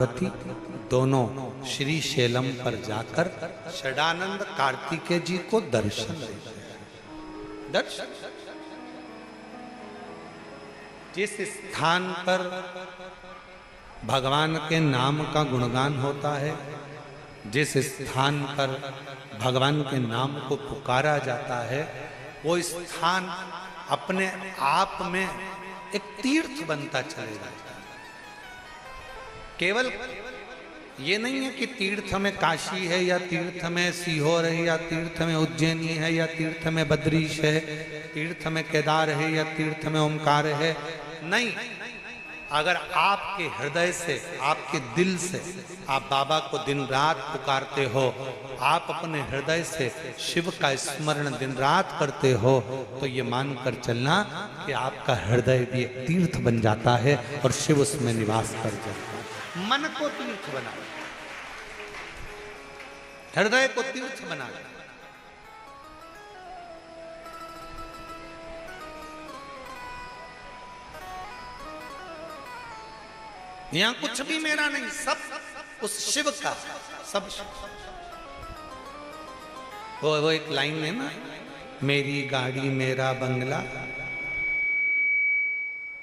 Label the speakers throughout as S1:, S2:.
S1: पार्वती दोनों श्री शैलम पर जाकर षडानंद कार्तिकेय जी को दर्शन देते हैं। दर्शन जिस स्थान पर भगवान के नाम का गुणगान होता है, जिस स्थान पर भगवान के नाम को पुकारा जाता है, वो स्थान अपने आप में एक तीर्थ बनता चलेगा। केवल ये नहीं है कि तीर्थ में काशी है या तीर्थ में सीहोर है या तीर्थ में उज्जैनी है या तीर्थ में बद्रीश है, तीर्थ में केदार है या तीर्थ में ओमकार है। नहीं, अगर आपके हृदय से, आपके दिल से आप बाबा को दिन रात पुकारते हो, आप अपने हृदय से शिव का स्मरण दिन रात करते हो, तो ये मानकर चलना कि आपका हृदय भी एक तीर्थ बन जाता है और शिव उसमें निवास कर जाता है। मन को तीर्थ बना, हृदय को तीर्थ बना। यहां कुछ भी मेरा नहीं, सब उस शिव का, सब वो एक लाइन है ना, मेरी गाड़ी मेरा बंगला,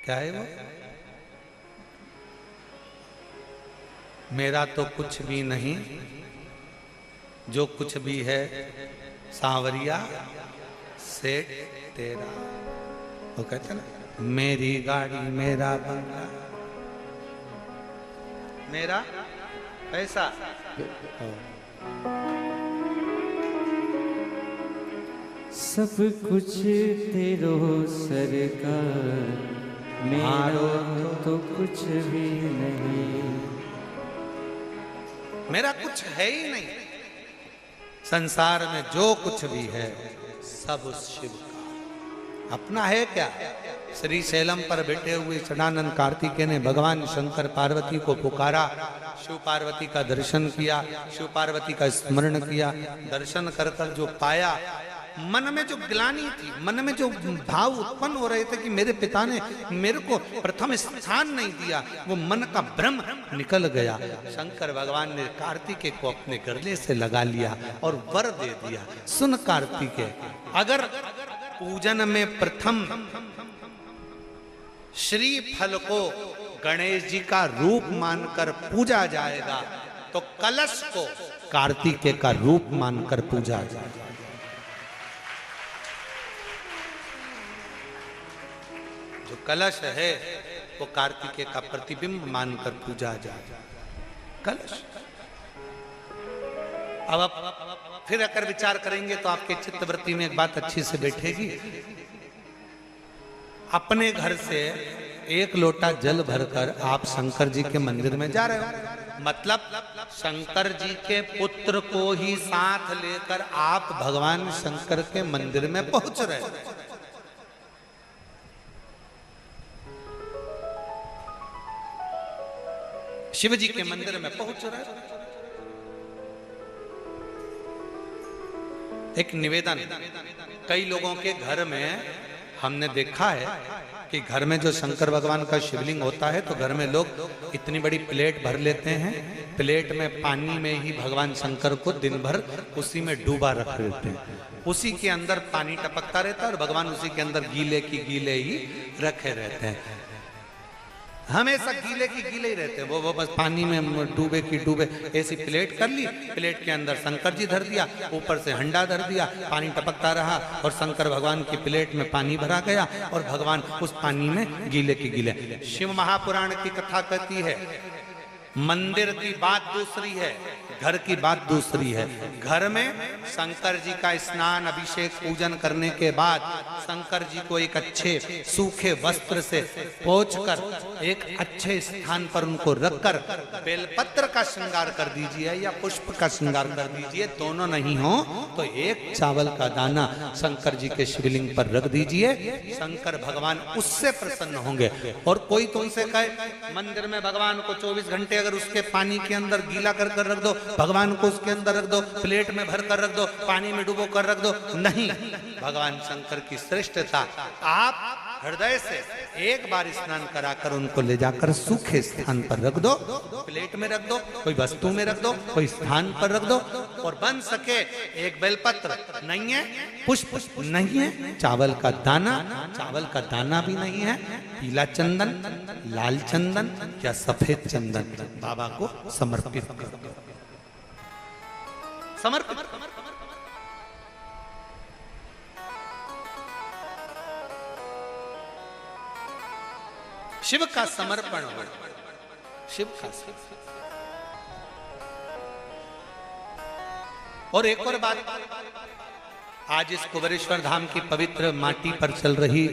S1: क्या है वो? मेरा तो कुछ भी नहीं, जो कुछ भी है सांवरिया सेठ तेरा। वो कहते ना, मेरी गाड़ी मेरा बंगला, मेरा पैसा,
S2: सब कुछ तेरो सरकार, मेरा तो कुछ भी नहीं।
S1: मेरा कुछ है ही नहीं, संसार में जो कुछ भी है सब उस शिव का। अपना है क्या? श्री शैलम पर बैठे हुए षडानंद कार्तिकेय ने भगवान शंकर पार्वती को पुकारा, शिव पार्वती का दर्शन किया, शिव पार्वती का स्मरण किया। दर्शन कर कर जो पाया, मन में जो ग्लानि थी, मन में जो भाव उत्पन्न हो रहे थे कि मेरे पिता ने मेरे को प्रथम स्थान नहीं दिया, वो मन का भ्रम निकल गया। शंकर भगवान ने कार्तिकेय को अपने गले से लगा लिया और वर दे दिया। सुन कार्तिकेय, अगर पूजन में प्रथम श्री फल को गणेश जी का रूप मानकर पूजा जाएगा, तो कलश को कार्तिकेय का रूप मानकर पूजा जाएगा। जो कलश है वो कार्तिकेय का प्रतिबिंब मानकर पूजा जाए। कलश। अब आप फिर अगर विचार करेंगे तो आपके चित्तवृत्ति में एक बात अच्छी से बैठेगी। अपने घर से एक लोटा जल भरकर आप शंकर जी के मंदिर में जा रहे हो, मतलब शंकर जी के पुत्र को ही साथ लेकर आप भगवान शंकर के मंदिर में पहुंच रहे हो। शिव जी के मंदिर में पहुंच रहे हो। एक निवेदन, कई लोगों के घर में हमने देखा है कि घर में जो शंकर भगवान का शिवलिंग होता है तो घर में लोग इतनी बड़ी प्लेट भर लेते हैं, प्लेट में पानी में ही भगवान शंकर को दिन भर उसी में डूबा रख देते हैं। उसी के अंदर पानी टपकता रहता है और भगवान उसी के अंदर गीले की गीले ही रखे रहते हैं। हमेशा गीले की गीले ही रहते हैं, वो बस पानी में डूबे की डूबे। ऐसी प्लेट कर ली, प्लेट के अंदर शंकर जी धर दिया, ऊपर से हंडा धर दिया, पानी टपकता रहा और शंकर भगवान की प्लेट में पानी भरा गया और भगवान उस पानी में गीले की गीले। शिव महापुराण की कथा कहती है, मंदिर की बात दूसरी है, घर की बात दूसरी है। घर में शंकर जी का स्नान अभिषेक पूजन करने के बाद शंकर जी को एक अच्छे सूखे वस्त्र से पोंछकर एक अच्छे स्थान पर उनको रखकर बेलपत्र का श्रृंगार कर दीजिए या पुष्प का श्रृंगार कर दीजिए। दोनों नहीं हो तो एक चावल का दाना शंकर जी के शिवलिंग पर रख दीजिए, शंकर भगवान उससे प्रसन्न होंगे। और कोई तुमसे कहे मंदिर में भगवान को 24 घंटे अगर उसके पानी के अंदर गीला कर कर रख दो, भगवान को उसके अंदर रख दो, प्लेट में भर कर रख दो, पानी में डुबो कर रख दो, नहीं। भगवान शंकर की श्रेष्ठता, आप हृदय से एक बार स्नान कराकर उनको ले जाकर सूखे स्थान पर रख दो, प्लेट में रख दो, कोई वस्तु में रख दो, कोई स्थान पर रख दो। और बन सके एक बेलपत्र नहीं है, पुष्प नहीं है, चावल का दाना भी नहीं है, पीला चंदन, लाल चंदन या सफेद चंदन बाबा को समर्पित कर दो। समर्पित शिव का समर्पण हो, शिव का। और एक और बात, आज इस कुबेरेश्वर धाम की पवित्र माटी पर चल रही,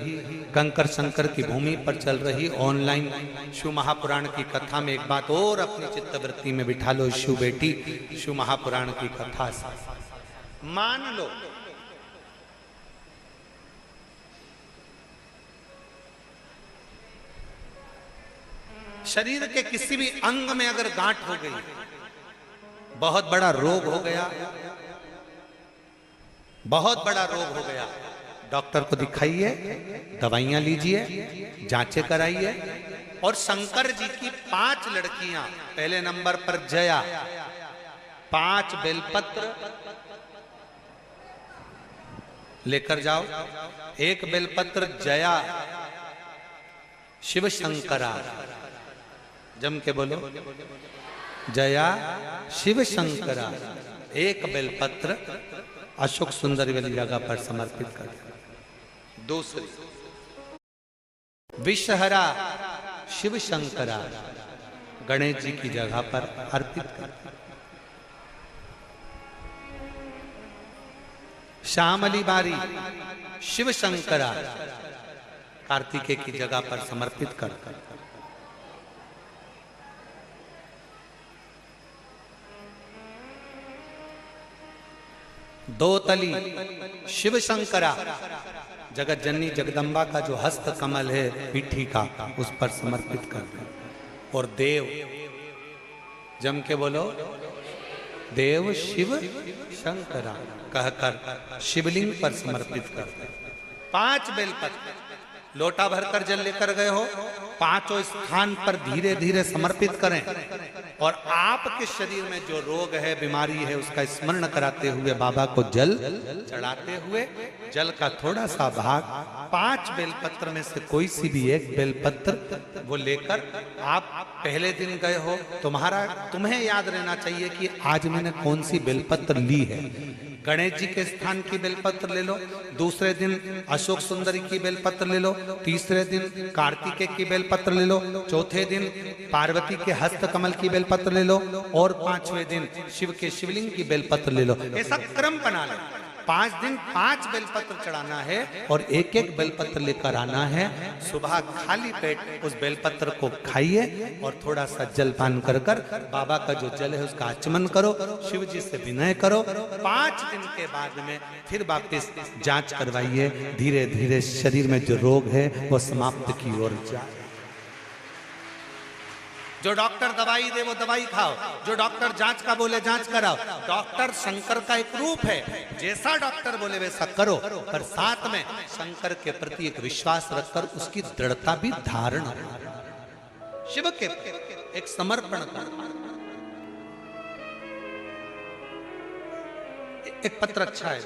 S1: कंकर शंकर की भूमि पर चल रही ऑनलाइन शिव महापुराण की कथा में एक बात और अपनी चित्तवृत्ति में बिठा लो। शिव बेटी, शिव महापुराण की कथा से मान लो शरीर के किसी भी अंग में अगर गांठ हो गई, बहुत बड़ा रोग हो गया, बहुत बड़ा रोग हो गया, डॉक्टर को दिखाइए, दवाइयां लीजिए, जांचें कराइए। और शंकर जी की 5 लड़कियां, पहले नंबर पर जया, 5 बेलपत्र लेकर जाओ। एक बेलपत्र जया शिव शंकरा, जम के बोलो, जया शिव शंकरा। एक बेलपत्र अशोक सुंदरी वाली जगह पर समर्पित कर। दूसरी विषहरा शिव शंकरा, गणेश जी की जगह पर अर्पित कर। श्यामली बारी शिव शंकरा, कार्तिकेय की जगह पर समर्पित कर। दो तली शिव शंकरा, जगत जननी जगदम्बा का जो हस्त कमल है पीठी का, उस पर समर्पित कर दो। और देव, जम के बोलो, देव शिव शंकरा कहकर शिवलिंग पर समर्पित कर दो। 5 बेलपत्र, लोटा भरकर जल लेकर गए हो, 5 स्थान पर धीरे धीरे समर्पित करें। और आपके शरीर में जो रोग है, बीमारी है, उसका स्मरण कराते हुए बाबा को जल चढ़ाते हुए, जल का थोड़ा सा भाग 5 बेलपत्र में से कोई सी भी एक बेलपत्र वो लेकर, आप पहले दिन गए हो, तुम्हें याद रहना चाहिए कि आज मैंने कौन सी बेलपत्र ली है। गणेश जी के स्थान की बेलपत्र ले लो, दूसरे दिन अशोक सुंदरी की बेलपत्र ले लो, तीसरे दिन कार्तिकेय की बेलपत्र ले लो, चौथे दिन पार्वती के हस्त कमल की बेलपत्र ले लो, और 5वें दिन शिव के शिवलिंग की बेलपत्र ले लो। ऐसा क्रम बना लो। 5 दिन 5 बेलपत्र चढ़ाना है और एक एक बेलपत्र लेकर आना है। सुबह खाली पेट उस बेलपत्र को खाइए और थोड़ा सा जलपान कर बाबा का जो जल है उसका आचमन करो, शिव जी से विनय करो। 5 दिन के बाद में फिर वापस जांच करवाइए, धीरे धीरे शरीर में जो रोग है वो समाप्त की ओर जाए। जो डॉक्टर दवाई दे वो दवाई खाओ, जो डॉक्टर जांच का बोले जांच कराओ। डॉक्टर शंकर का एक रूप है, जैसा डॉक्टर बोले वैसा करो, पर साथ में शंकर के प्रति एक विश्वास रखकर उसकी दृढ़ता भी धारण, शिव के एक समर्पण कर। एक पत्र अच्छा है,